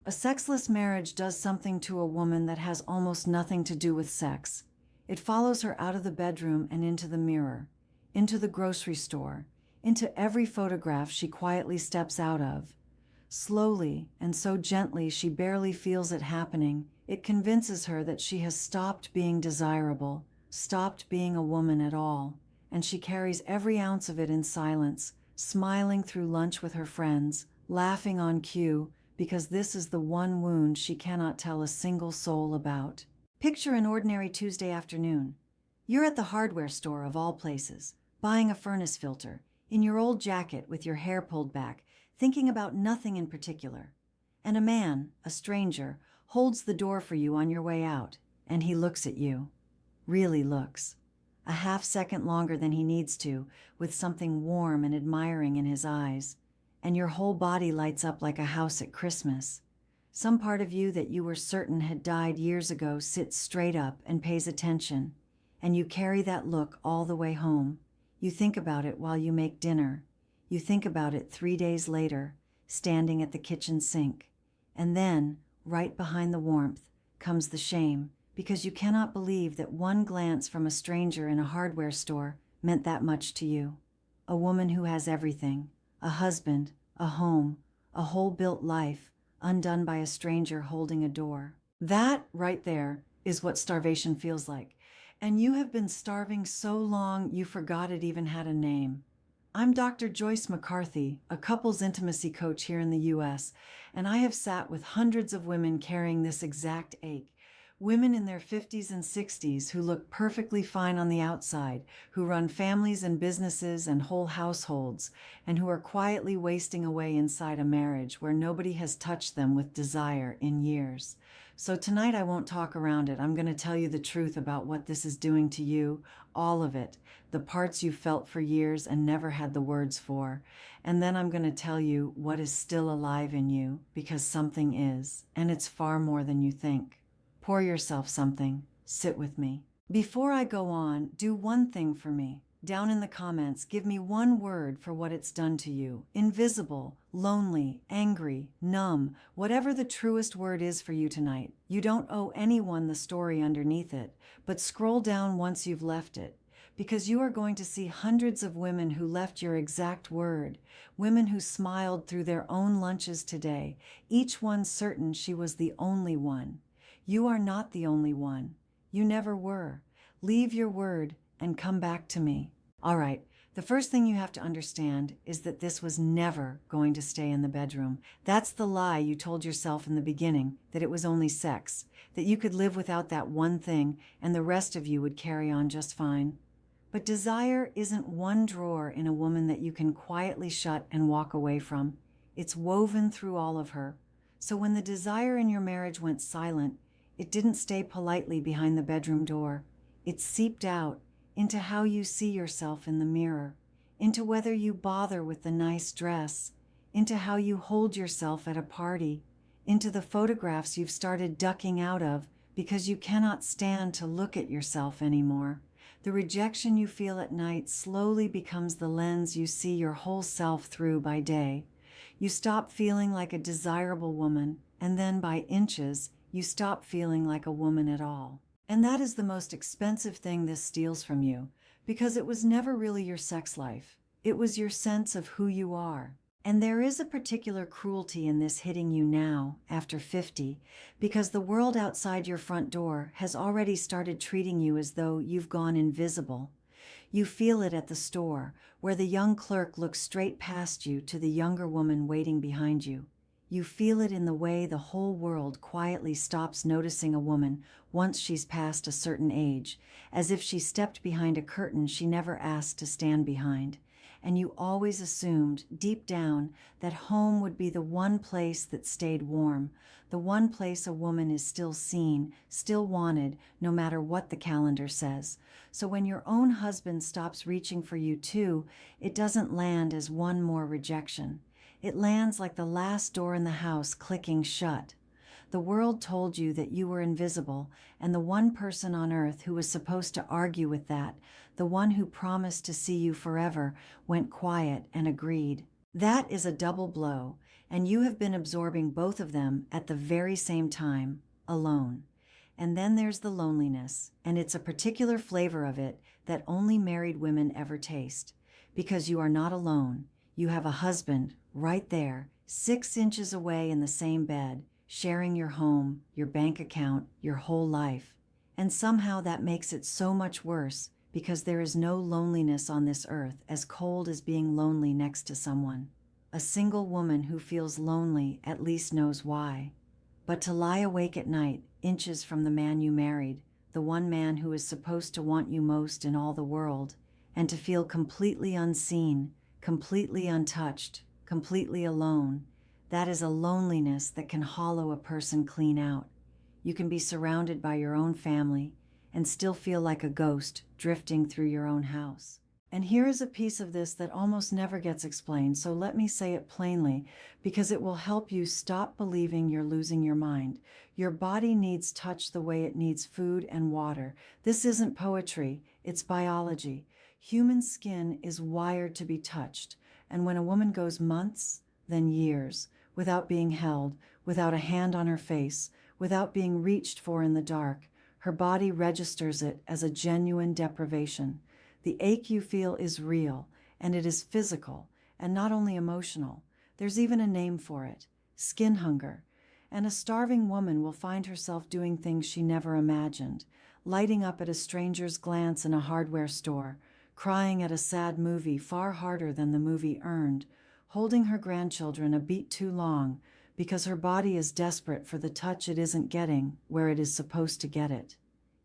A sexless marriage does something to a woman that has almost nothing to do with sex. It follows her out of the bedroom and into the mirror, into the grocery store, into every photograph she quietly steps out of. Slowly, and so gently she barely feels it happening, it convinces her that she has stopped being desirable, stopped being a woman at all, and she carries every ounce of it in silence, smiling through lunch with her friends, laughing on cue, because this is the one wound she cannot tell a single soul about. Picture an ordinary Tuesday afternoon. You're at the hardware store of all places, buying a furnace filter, in your old jacket with your hair pulled back, thinking about nothing in particular. And a man, a stranger, holds the door for you on your way out, and he looks at you. Really looks. A half second longer than he needs to, with something warm and admiring in his eyes. And your whole body lights up like a house at Christmas. Some part of you that you were certain had died years ago sits straight up and pays attention, and you carry that look all the way home. You think about it while you make dinner. You think about it 3 days later, standing at the kitchen sink. And then, right behind the warmth, comes the shame, because you cannot believe that one glance from a stranger in a hardware store meant that much to you. A woman who has everything, a husband, a home, a whole built life, undone by a stranger holding a door. That, right there, is what starvation feels like. And you have been starving so long you forgot it even had a name. I'm Dr. Joyce McCarthy, a couples intimacy coach here in the US, and I have sat with hundreds of women carrying this exact ache. Women in their 50s and 60s who look perfectly fine on the outside, who run families and businesses and whole households, and who are quietly wasting away inside a marriage where nobody has touched them with desire in years. So tonight I won't talk around it. I'm going to tell you the truth about what this is doing to you, all of it, the parts you felt for years and never had the words for. And then I'm going to tell you what is still alive in you, because something is, and it's far more than you think. Pour yourself something. Sit with me. Before I go on, do one thing for me. Down in the comments, give me one word for what it's done to you. Invisible, lonely, angry, numb, whatever the truest word is for you tonight. You don't owe anyone the story underneath it, but scroll down once you've left it, because you are going to see hundreds of women who left your exact word, women who smiled through their own lunches today, each one certain she was the only one. You are not the only one. You never were. Leave your word and come back to me. All right, the first thing you have to understand is that this was never going to stay in the bedroom. That's the lie you told yourself in the beginning, that it was only sex, that you could live without that one thing and the rest of you would carry on just fine. But desire isn't one drawer in a woman that you can quietly shut and walk away from. It's woven through all of her. So when the desire in your marriage went silent, it didn't stay politely behind the bedroom door. It seeped out into how you see yourself in the mirror, into whether you bother with the nice dress, into how you hold yourself at a party, into the photographs you've started ducking out of because you cannot stand to look at yourself anymore. The rejection you feel at night slowly becomes the lens you see your whole self through by day. You stop feeling like a desirable woman, and then by inches, you stop feeling like a woman at all. And that is the most expensive thing this steals from you, because it was never really your sex life. It was your sense of who you are. And there is a particular cruelty in this hitting you now, after 50, because the world outside your front door has already started treating you as though you've gone invisible. You feel it at the store, where the young clerk looks straight past you to the younger woman waiting behind you. You feel it in the way the whole world quietly stops noticing a woman once she's past a certain age, as if she stepped behind a curtain she never asked to stand behind. And you always assumed, deep down, that home would be the one place that stayed warm, the one place a woman is still seen, still wanted, no matter what the calendar says. So when your own husband stops reaching for you too, it doesn't land as one more rejection. It lands like the last door in the house clicking shut. The world told you that you were invisible, and the one person on earth who was supposed to argue with that, the one who promised to see you forever, went quiet and agreed. That is a double blow. and you have been absorbing both of them at the very same time, alone. And then there's the loneliness, and it's a particular flavor of it that only married women ever taste. Because you are not alone. You have a husband right there, 6 inches away in the same bed, sharing your home, your bank account, your whole life. And somehow that makes it so much worse, because there is no loneliness on this earth as cold as being lonely next to someone. A single woman who feels lonely at least knows why. But to lie awake at night, inches from the man you married, the one man who is supposed to want you most in all the world, and to feel completely unseen, completely untouched, completely alone, that is a loneliness that can hollow a person clean out. You can be surrounded by your own family and still feel like a ghost drifting through your own house. And here is a piece of this that almost never gets explained, so let me say it plainly, because it will help you stop believing you're losing your mind. Your body needs touch the way it needs food and water. This isn't poetry, it's biology. Human skin is wired to be touched, and when a woman goes months, then years, without being held, without a hand on her face, without being reached for in the dark, her body registers it as a genuine deprivation. The ache you feel is real, and it is physical, and not only emotional. There's even a name for it, skin hunger. And a starving woman will find herself doing things she never imagined, lighting up at a stranger's glance in a hardware store, crying at a sad movie far harder than the movie earned, holding her grandchildren a beat too long because her body is desperate for the touch it isn't getting where it is supposed to get it.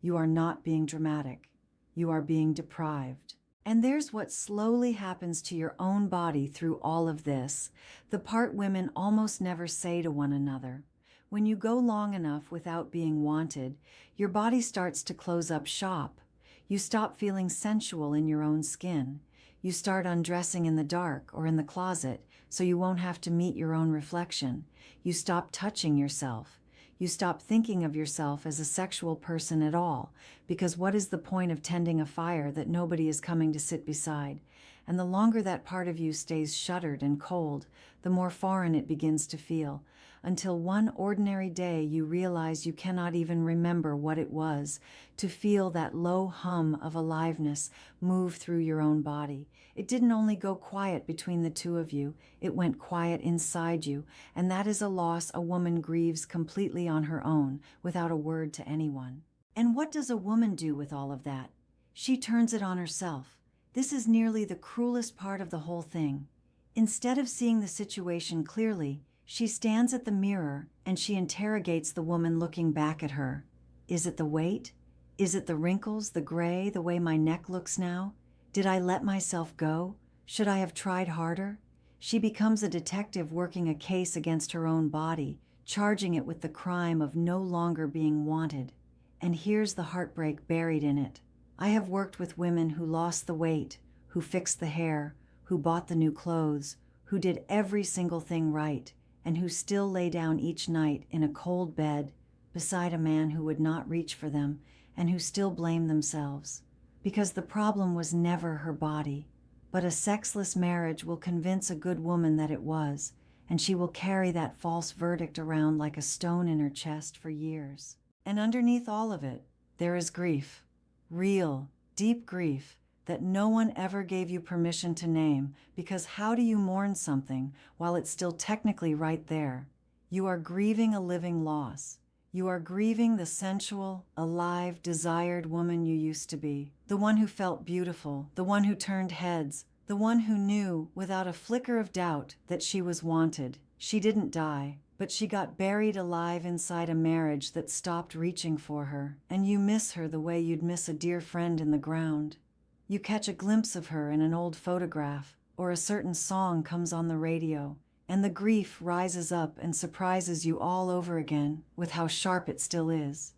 You are not being dramatic. You are being deprived. And there's what slowly happens to your own body through all of this, the part women almost never say to one another. When you go long enough without being wanted, your body starts to close up shop. You stop feeling sensual in your own skin. You start undressing in the dark or in the closet so you won't have to meet your own reflection. You stop touching yourself. You stop thinking of yourself as a sexual person at all, because what is the point of tending a fire that nobody is coming to sit beside? And the longer that part of you stays shuttered and cold, the more foreign it begins to feel, until one ordinary day you realize you cannot even remember what it was to feel that low hum of aliveness move through your own body. It didn't only go quiet between the two of you, it went quiet inside you, and that is a loss a woman grieves completely on her own, without a word to anyone. And what does a woman do with all of that? She turns it on herself. This is nearly the cruelest part of the whole thing. Instead of seeing the situation clearly, she stands at the mirror and she interrogates the woman looking back at her. Is it the weight? Is it the wrinkles, the gray, the way my neck looks now? Did I let myself go? Should I have tried harder? She becomes a detective working a case against her own body, charging it with the crime of no longer being wanted. And here's the heartbreak buried in it. I have worked with women who lost the weight, who fixed the hair, who bought the new clothes, who did every single thing right, and who still lay down each night in a cold bed beside a man who would not reach for them and who still blame themselves. Because the problem was never her body, but a sexless marriage will convince a good woman that it was, and she will carry that false verdict around like a stone in her chest for years. And underneath all of it, there is grief. Real, deep grief that no one ever gave you permission to name, because how do you mourn something while it's still technically right there? You are grieving a living loss. You are grieving the sensual, alive, desired woman you used to be, the one who felt beautiful, the one who turned heads, the one who knew without a flicker of doubt that she was wanted. She didn't die, but she got buried alive inside a marriage that stopped reaching for her, and you miss her the way you'd miss a dear friend in the ground. You catch a glimpse of her in an old photograph, or a certain song comes on the radio, and the grief rises up and surprises you all over again with how sharp it still is.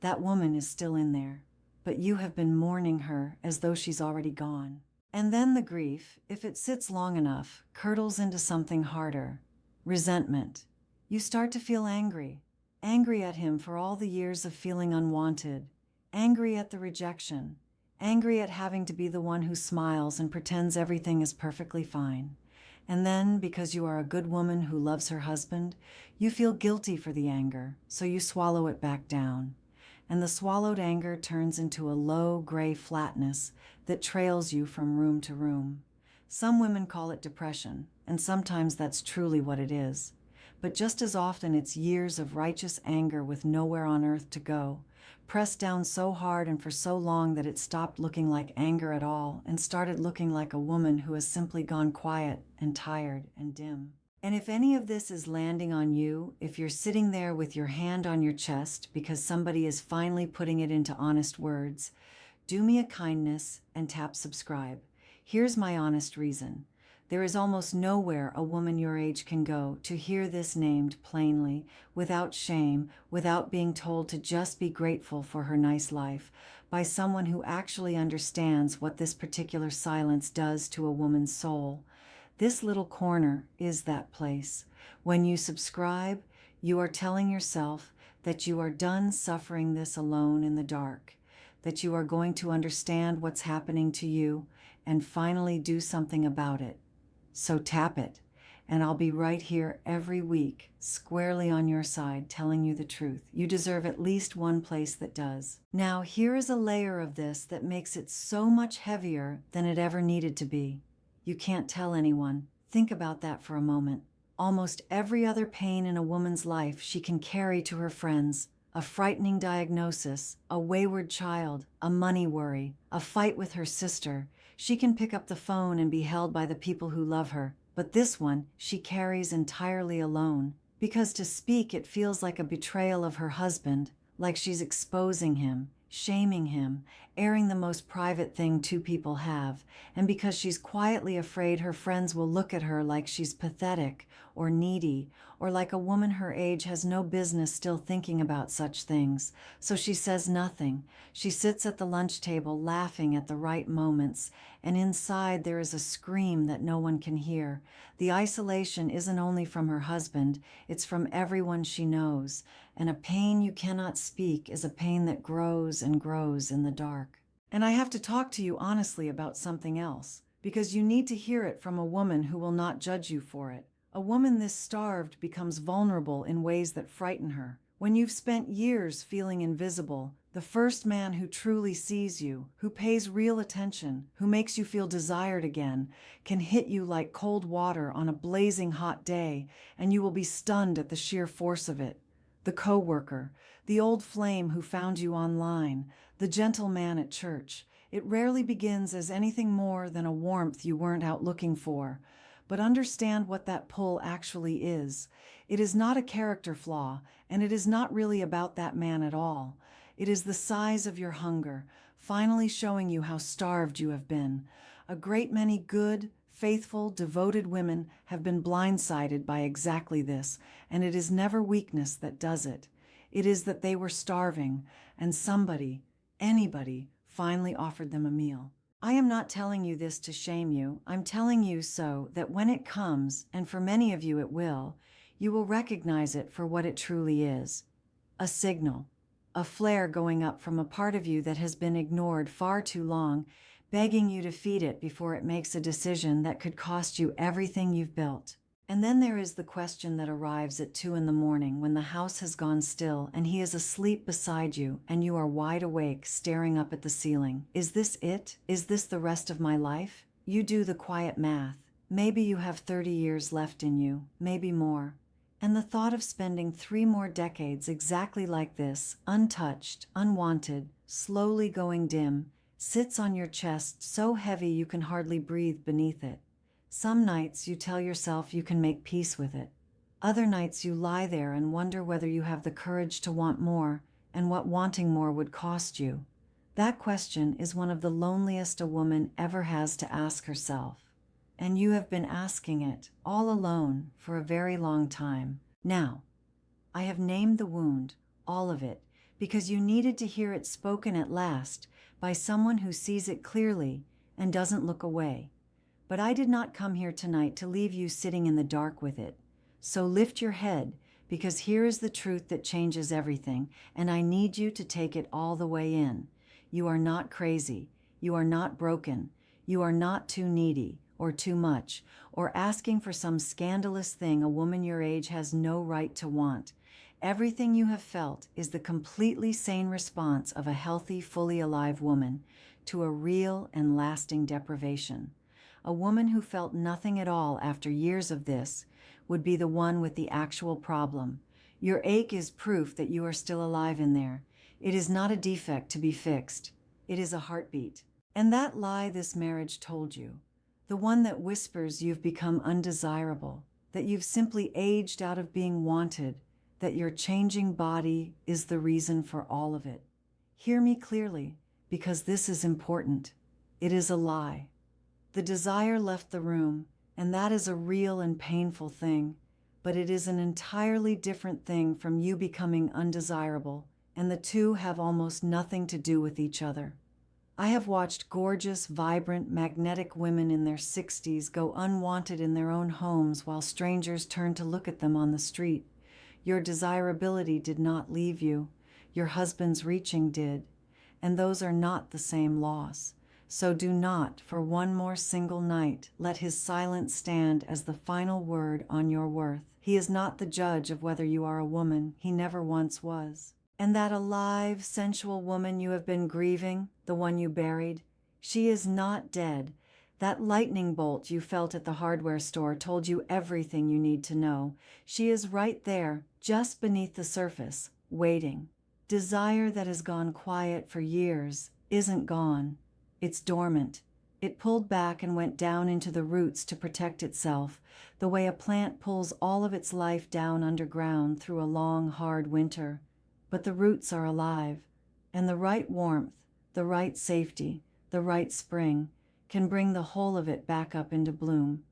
That woman is still in there, but you have been mourning her as though she's already gone. And then the grief, if it sits long enough, curdles into something harder. Resentment. You start to feel angry. Angry at him for all the years of feeling unwanted. Angry at the rejection. Angry at having to be the one who smiles and pretends everything is perfectly fine. And then, because you are a good woman who loves her husband, you feel guilty for the anger, so you swallow it back down. And the swallowed anger turns into a low gray flatness that trails you from room to room. Some women call it depression, and sometimes that's truly what it is. But just as often it's years of righteous anger with nowhere on earth to go, pressed down so hard and for so long that it stopped looking like anger at all and started looking like a woman who has simply gone quiet and tired and dim. And if any of this is landing on you, if you're sitting there with your hand on your chest because somebody is finally putting it into honest words, do me a kindness and tap subscribe. Here's my honest reason. There is almost nowhere a woman your age can go to hear this named plainly, without shame, without being told to just be grateful for her nice life, by someone who actually understands what this particular silence does to a woman's soul. This little corner is that place. When you subscribe, you are telling yourself that you are done suffering this alone in the dark, that you are going to understand what's happening to you and finally do something about it. So tap it, and I'll be right here every week, squarely on your side, telling you the truth. You deserve at least one place that does. Now, here is a layer of this that makes it so much heavier than it ever needed to be. You can't tell anyone. Think about that for a moment. Almost every other pain in a woman's life she can carry to her friends. A frightening diagnosis, a wayward child, a money worry, a fight with her sister. She can pick up the phone and be held by the people who love her. But this one she carries entirely alone. Because to speak it feels like a betrayal of her husband, like she's exposing him, shaming him, airing the most private thing two people have, and because she's quietly afraid her friends will look at her like she's pathetic or needy, or like a woman her age has no business still thinking about such things. So she says nothing. She sits at the lunch table laughing at the right moments, and inside there is a scream that no one can hear. The isolation isn't only from her husband, it's from everyone she knows, and a pain you cannot speak is a pain that grows and grows in the dark. And I have to talk to you honestly about something else, because you need to hear it from a woman who will not judge you for it. A woman this starved becomes vulnerable in ways that frighten her. When you've spent years feeling invisible, the first man who truly sees you, who pays real attention, who makes you feel desired again, can hit you like cold water on a blazing hot day, and you will be stunned at the sheer force of it. The coworker, the old flame who found you online, the gentleman at church. It rarely begins as anything more than a warmth you weren't out looking for. But understand what that pull actually is. It is not a character flaw, and it is not really about that man at all. It is the size of your hunger, finally showing you how starved you have been. A great many good, faithful, devoted women have been blindsided by exactly this, and it is never weakness that does it. It is that they were starving, and somebody, anybody, finally offered them a meal. I am not telling you this to shame you. I'm telling you so that when it comes, and for many of you it will, you will recognize it for what it truly is. A signal, a flare going up from a part of you that has been ignored far too long, begging you to feed it before it makes a decision that could cost you everything you've built. And then there is the question that arrives at 2 a.m. when the house has gone still and he is asleep beside you and you are wide awake staring up at the ceiling. Is this it? Is this the rest of my life? You do the quiet math. Maybe you have 30 years left in you, maybe more. And the thought of spending 3 more decades exactly like this, untouched, unwanted, slowly going dim, sits on your chest so heavy you can hardly breathe beneath it. Some nights you tell yourself you can make peace with it. Other nights you lie there and wonder whether you have the courage to want more and what wanting more would cost you. That question is one of the loneliest a woman ever has to ask herself. And you have been asking it all alone for a very long time. Now, I have named the wound, all of it, because you needed to hear it spoken at last by someone who sees it clearly and doesn't look away. But I did not come here tonight to leave you sitting in the dark with it. So lift your head, because here is the truth that changes everything, and I need you to take it all the way in. You are not crazy. You are not broken. You are not too needy. or too much, or asking for some scandalous thing a woman your age has no right to want. Everything you have felt is the completely sane response of a healthy, fully alive woman to a real and lasting deprivation. A woman who felt nothing at all after years of this would be the one with the actual problem. Your ache is proof that you are still alive in there. It is not a defect to be fixed. It is a heartbeat. And that lie this marriage told you, the one that whispers you've become undesirable, that you've simply aged out of being wanted, that your changing body is the reason for all of it. Hear me clearly, because this is important. It is a lie. The desire left the room, and that is a real and painful thing, but it is an entirely different thing from you becoming undesirable, and the two have almost nothing to do with each other. I have watched gorgeous, vibrant, magnetic women in their 60s go unwanted in their own homes while strangers turn to look at them on the street. Your desirability did not leave you. Your husband's reaching did. And those are not the same loss. So do not, for one more single night, let his silence stand as the final word on your worth. He is not the judge of whether you are a woman. He never once was. And that alive, sensual woman you have been grieving, the one you buried, she is not dead. That lightning bolt you felt at the hardware store told you everything you need to know. She is right there, just beneath the surface, waiting. Desire that has gone quiet for years isn't gone. It's dormant. It pulled back and went down into the roots to protect itself, the way a plant pulls all of its life down underground through a long, hard winter. But the roots are alive, and the right warmth, the right safety, the right spring can bring the whole of it back up into bloom.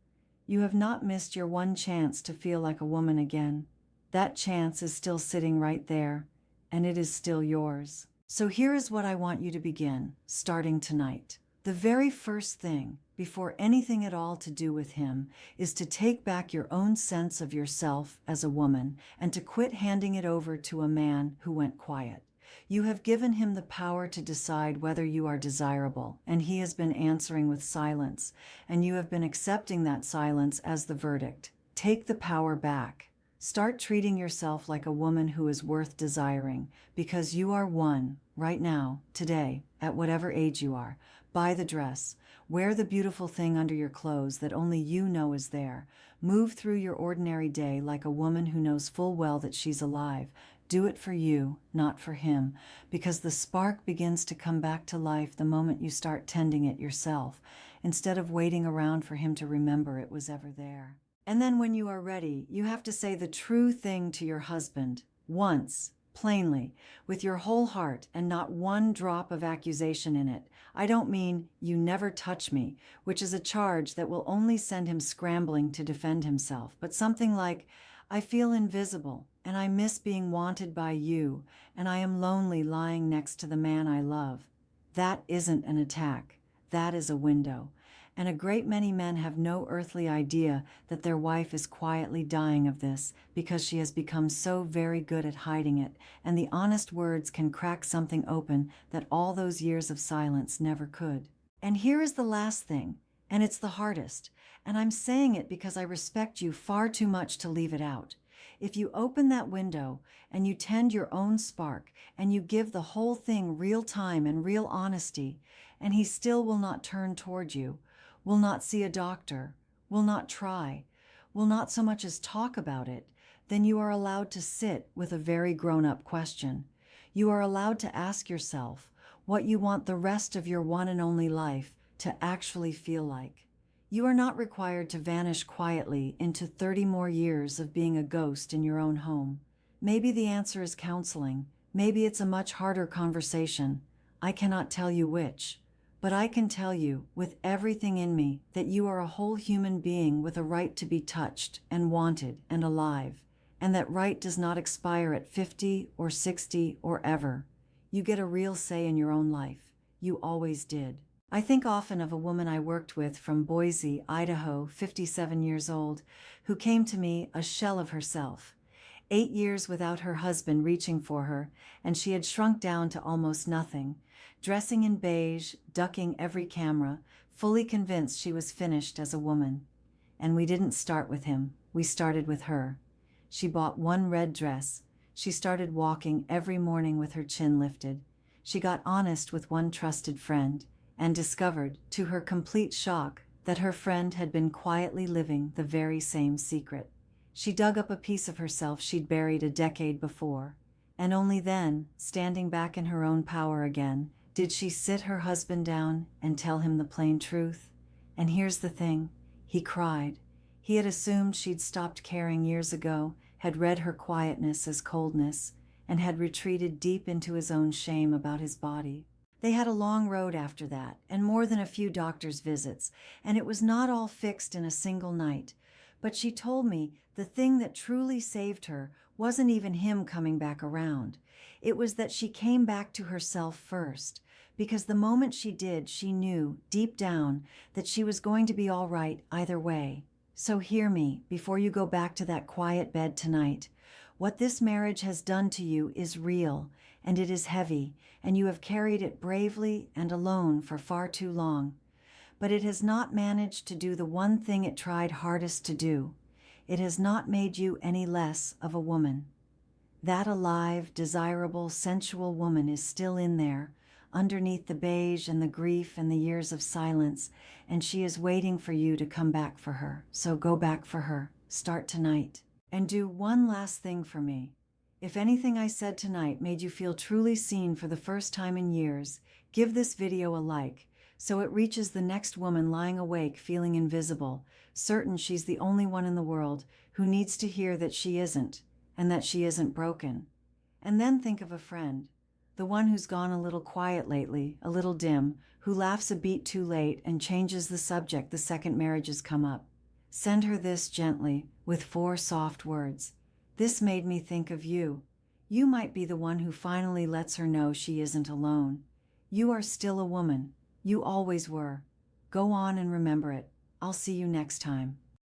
You have not missed your one chance to feel like a woman again. That chance is still sitting right there, and it is still yours. So here is what I want you to begin, starting tonight. The very first thing, before anything at all to do with him, is to take back your own sense of yourself as a woman and to quit handing it over to a man who went quiet. You have given him the power to decide whether you are desirable, and he has been answering with silence, and you have been accepting that silence as the verdict. Take the power back. Start treating yourself like a woman who is worth desiring, because you are one, right now, today, at whatever age you are. Buy the dress. Wear the beautiful thing under your clothes that only you know is there. Move through your ordinary day like a woman who knows full well that she's alive. Do it for you, not for him, because the spark begins to come back to life the moment you start tending it yourself, instead of waiting around for him to remember it was ever there. And then when you are ready, you have to say the true thing to your husband, once, plainly, with your whole heart and not one drop of accusation in it. I don't mean, "you never touch me," which is a charge that will only send him scrambling to defend himself, but something like, "I feel invisible, and I miss being wanted by you, and I am lonely lying next to the man I love." That isn't an attack. That is a window. And a great many men have no earthly idea that their wife is quietly dying of this because she has become so very good at hiding it, and the honest words can crack something open that all those years of silence never could. And here is the last thing, and it's the hardest, and I'm saying it because I respect you far too much to leave it out. If you open that window and you tend your own spark and you give the whole thing real time and real honesty, and he still will not turn toward you, will not see a doctor, will not try, will not so much as talk about it, then you are allowed to sit with a very grown-up question. You are allowed to ask yourself what you want the rest of your one and only life to actually feel like. You are not required to vanish quietly into 30 more years of being a ghost in your own home. Maybe the answer is counseling. Maybe it's a much harder conversation. I cannot tell you which. But I can tell you, with everything in me, that you are a whole human being with a right to be touched and wanted and alive, and that right does not expire at 50 or 60 or ever. You get a real say in your own life. You always did. I think often of a woman I worked with from Boise, Idaho, 57 years old, who came to me a shell of herself. 8 years without her husband reaching for her, and she had shrunk down to almost nothing. Dressing in beige, ducking every camera, fully convinced she was finished as a woman. And we didn't start with him, we started with her. She bought one red dress. She started walking every morning with her chin lifted. She got honest with one trusted friend, and discovered, to her complete shock, that her friend had been quietly living the very same secret. She dug up a piece of herself she'd buried a decade before, and only then, standing back in her own power again, did she sit her husband down and tell him the plain truth. And here's the thing, he cried. He had assumed she'd stopped caring years ago, had read her quietness as coldness, and had retreated deep into his own shame about his body. They had a long road after that, and more than a few doctor's visits, and it was not all fixed in a single night. But she told me the thing that truly saved her wasn't even him coming back around. It was that she came back to herself first, because the moment she did, she knew, deep down, that she was going to be all right either way. So hear me, before you go back to that quiet bed tonight. What this marriage has done to you is real, and it is heavy, and you have carried it bravely and alone for far too long. But it has not managed to do the one thing it tried hardest to do. It has not made you any less of a woman. That alive, desirable, sensual woman is still in there, underneath the beige and the grief and the years of silence, and she is waiting for you to come back for her. So go back for her. Start tonight. And do one last thing for me. If anything I said tonight made you feel truly seen for the first time in years, give this video a like, so it reaches the next woman lying awake feeling invisible, certain she's the only one in the world who needs to hear that she isn't, and that she isn't broken. And then think of a friend, the one who's gone a little quiet lately, a little dim, who laughs a beat too late and changes the subject the second marriages come up. Send her this gently, with 4 soft words. This made me think of you. You might be the one who finally lets her know she isn't alone. You are still a woman. You always were. Go on and remember it. I'll see you next time.